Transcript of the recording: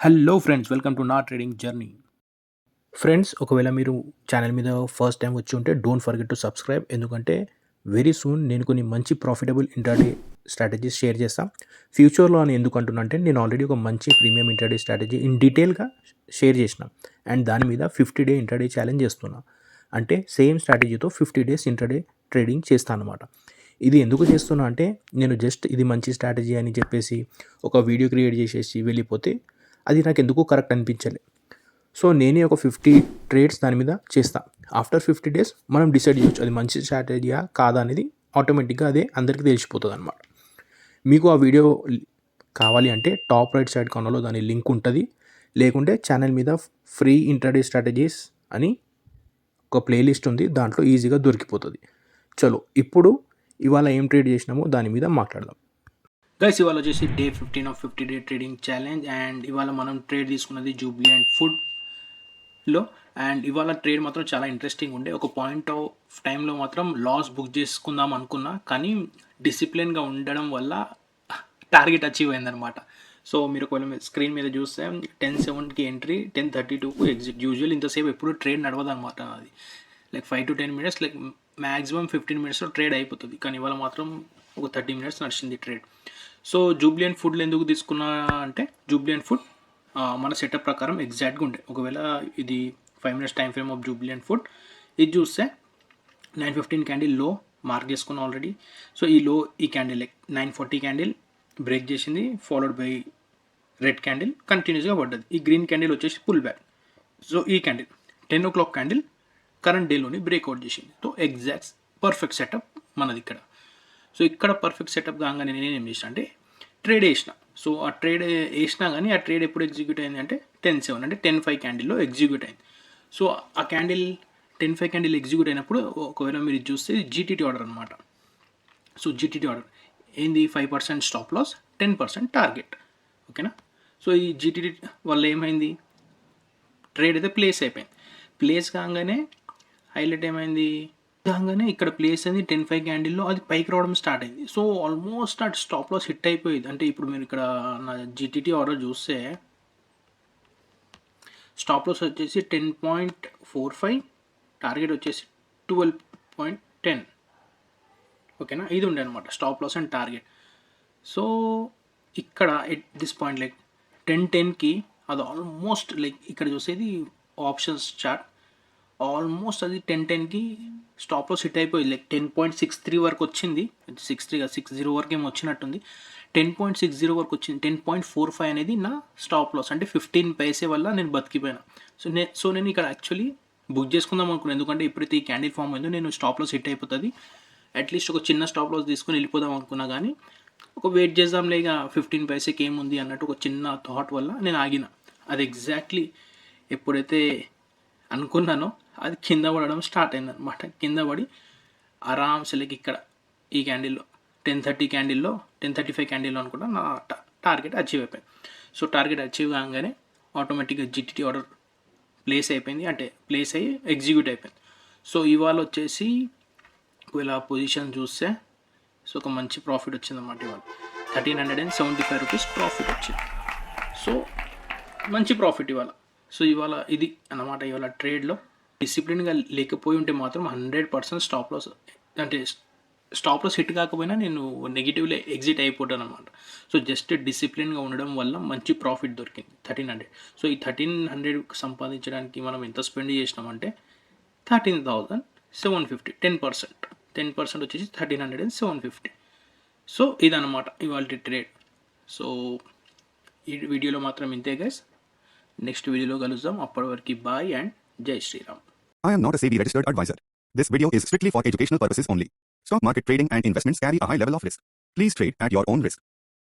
Hello friends, welcome to నా trading journey. Friends, ఒకవేళ మీరు ఛానల్ మీద ఫస్ట్ టైం వచ్చి ఉంటే డోంట్ ఫర్గెట్ టు సబ్స్క్రైబ్. ఎందుకంటే వెరీ సూన్ నేను కొన్ని మంచి ప్రాఫిటబుల్ ఇంట్రాడే స్ట్రాటజీస్ షేర్ చేస్తాను. ఫ్యూచర్లో అని ఎందుకు అంటున్నా అంటే నేను ఆల్రెడీ ఒక మంచి ప్రీమియం ఇంట్రాడే స్ట్రాటజీ ఇన్ డీటెయిల్గా షేర్ చేసిన అండ్ దాని మీద 50 డే ఇంట్రాడే ఛాలెంజ్ చేస్తున్నా. అంటే సేమ్ స్ట్రాటజీతో 50 డేస్ ఇంట్రాడే ట్రేడింగ్ చేస్తాను అనమాట. ఇది ఎందుకు చేస్తున్నా అంటే నేను జస్ట్ ఇది మంచి స్ట్రాటజీ అని చెప్పేసి ఒక వీడియో క్రియేట్ చేసేసి వెళ్ళిపోతే అది నాకు ఎందుకు కరెక్ట్ అనిపించలే. సో నేనే ఒక 50 ట్రేడ్స్ దాని మీద చేస్తా. ఆఫ్టర్ 50 డేస్ మనం డిసైడ్ చేయొచ్చు అది మంచి స్ట్రాటజీయా కాదా అనేది. ఆటోమేటిక్గా అదే అందరికీ తెలిసిపోతుంది అనమాట. మీకు ఆ వీడియో కావాలి అంటే టాప్ రైట్ సైడ్ కార్నర్లో దాని లింక్ ఉంటుంది. లేకుంటే ఛానల్ మీద ఫ్రీ ఇంట్రాడే స్ట్రాటజీస్ అని ఒక ప్లేలిస్ట్ ఉంది, దాంట్లో ఈజీగా దొరికిపోతుంది. చలో ఇప్పుడు ఇవాళ ఏం ట్రేడ్ చేసినామో దాని మీద మాట్లాడదాం. గైస్, ఇవాళ వచ్చేసి day 15 of 50 day trading challenge. And ఇవాళ మనం ట్రేడ్ తీసుకున్నది జూబ్లియంట్ ఫుడ్లో. అండ్ ఇవాళ ట్రేడ్ మాత్రం చాలా ఇంట్రెస్టింగ్ ఉండే. ఒక పాయింట్ ఆఫ్ టైంలో మాత్రం లాస్ బుక్ చేసుకుందాం అనుకున్నా, కానీ డిసిప్లిన్గా ఉండడం వల్ల టార్గెట్ అచీవ్ అయిందనమాట. సో మీరు ఒకవేళ స్క్రీన్ మీద చూస్తే 10:07కి ఎంట్రీ, 10:32కు ఎగ్జిట్. యూజువల్ ఇంతసేపు ఎప్పుడు ట్రేడ్ నడవదు అనమాట. అది like 5 to 10 minutes, like maximum 15 minutesలో ట్రేడ్ అయిపోతుంది. కానీ ఇవాళ మాత్రం ఒక 30 minutes నడిచింది ట్రేడ్. సో జూబ్లియంట్ ఫుడ్లో ఎందుకు తీసుకున్నా అంటే జూబ్లియంట్ ఫుడ్ మన సెటప్ ప్రకారం ఎగ్జాక్ట్గా ఉండే. ఒకవేళ ఇది 5 minutes time frame of Jubilant food ఇది చూస్తే 9:15 క్యాండిల్ లో మార్క్ చేసుకున్నాం ఆల్రెడీ. సో ఈ లో ఈ క్యాండిల్ లైక్ 9:40 క్యాండిల్ బ్రేక్ చేసింది, ఫాలోడ్ బై రెడ్ క్యాండిల్ కంటిన్యూస్గా పడ్డది. ఈ గ్రీన్ క్యాండిల్ వచ్చేసి పుల్ బ్యాక్. సో ఈ క్యాండిల్ 10 o'clock క్యాండిల్ కరెంట్ డేలోని బ్రేక్అవుట్ చేసింది. సో ఎగ్జాక్ట్ పర్ఫెక్ట్ సెటప్ మనది ఇక్కడ. సో ఇక్కడ పర్ఫెక్ట్ సెటప్ కాగానే నేను ఏం చేసిన అంటే ట్రేడ్ వేసిన. సో ఆ ట్రేడ్ వేసినా కానీ ఆ ట్రేడ్ ఎప్పుడు ఎగ్జిక్యూట్ అయింది అంటే 10:07 అంటే 10:05 క్యాండిల్లో ఎగ్జిక్యూట్ అయింది. సో ఆ క్యాండిల్ 10:05 క్యాండిల్ ఎగ్జిక్యూట్ అయినప్పుడు ఒకవేళ మీరు చూస్తే జీటీటీ ఆర్డర్ అనమాట. సో జీటీటీ ఆర్డర్ ఏంది? 5% స్టాప్ లాస్, 10% టార్గెట్. ఓకేనా? సో ఈ జీటీటీ వల్ల ఏమైంది? ట్రేడ్ అయితే ప్లేస్ అయిపోయింది. ప్లేస్ కాగానే హైలైట్ ఏమైంది? కాగానే ఇక్కడ ప్లేస్ అయింది 10:05 క్యాండిల్లో, అది పైకి రావడం స్టార్ట్ అయింది. సో ఆల్మోస్ట్ అటు స్టాప్ లాస్ హిట్ అయిపోయింది. అంటే ఇప్పుడు మీరు ఇక్కడ నా జీటీటీ ఆర్డర్ చూస్తే స్టాప్ లాస్ వచ్చేసి 10.45, టార్గెట్ వచ్చేసి 12.10. ఓకేనా? ఇది ఉండే అనమాట stop loss and target. So ఇక్కడ ఎట్ దిస్ పాయింట్ లైక్ 10:10కి అది ఆల్మోస్ట్ లైక్ ఇక్కడ చూసేది ఆప్షన్స్ చార్ట్, ఆల్మోస్ట్ అది 10:10కి స్టాప్ లాస్ హిట్ అయిపోయింది. లైక్ 10.63 వరకు వచ్చింది. 60 వరకు ఏమో వచ్చినట్టుంది. 10.60 వరకు వచ్చింది. 10.45 అనేది నా స్టాప్ లాస్. అంటే 15 పైసే వల్ల నేను బతికిపోయినా. సో నేను ఇక్కడ యాక్చువల్లీ బుక్ చేసుకుందాం అనుకున్నాను. ఎందుకంటే ఎప్పుడైతే ఈ క్యాండిల్ ఫామ్ అయిందో నేను స్టాప్ లాస్ హిట్ అయిపోతుంది, అట్లీస్ట్ ఒక చిన్న స్టాప్ లాస్ తీసుకొని వెళ్ళిపోదాం అనుకున్నా. కానీ ఒక వెయిట్ చేద్దాంలే, ఇక 15 పైసకి ఏముంది అన్నట్టు ఒక చిన్న థాట్ వల్ల నేను ఆగిన. అది ఎగ్జాక్ట్లీ ఎప్పుడైతే అనుకున్నానో అది కింద పడడం స్టార్ట్ అయింది అనమాట. కింద పడి ఆరామ్స్ లైక్ ఇక్కడ ఈ క్యాండిల్లో 10:30 క్యాండిల్లో 10:35 క్యాండిల్లో అనుకుంటా నా టార్గెట్ అచీవ్ అయిపోయింది. సో టార్గెట్ అచీవ్ కాగానే ఆటోమేటిక్గా జీటీటీ ఆర్డర్ ప్లేస్ అయిపోయింది, అంటే ప్లేస్ అయ్యి ఎగ్జిక్యూట్ అయిపోయింది. సో ఇవాళ వచ్చేసి ఒకవేళ పొజిషన్ చూస్తే సో ఒక మంచి ప్రాఫిట్ వచ్చిందన్నమాట. ఇవాళ 1375 రూపీస్ ప్రాఫిట్ వచ్చింది. సో మంచి ప్రాఫిట్ ఇవాళ. సో ఇవాళ ఇది అన్నమాట. ఇవాళ ట్రేడ్లో డిసిప్లిన్గా లేకపోయి ఉంటే మాత్రం 100% స్టాప్ లాస్, అంటే స్టాప్ లాస్ హిట్ కాకపోయినా నేను నెగిటివ్లో ఎగ్జిట్ అయిపోతాను అనమాట. సో జస్ట్ డిసిప్లిన్గా ఉండడం వల్ల మంచి ప్రాఫిట్ దొరికింది 1300. సో ఈ 1300 సంపాదించడానికి మనం ఎంత స్పెండ్ చేసినామంటే 13,750. 10% వచ్చేసి 1307.50. సో ఇదన్నమాట ఇవాళ ట్రేడ్. సో ఈ వీడియోలో మాత్రం ఇంతే గైస్. నెక్స్ట్ వీడియోలో కలుద్దాం. అప్పటి వరకు బాయ్ అండ్ జై Sriram. I am not a SEBI registered advisor. This video is strictly for educational purposes only. Stock market trading and investments carry a high level of risk. Please trade at your own risk.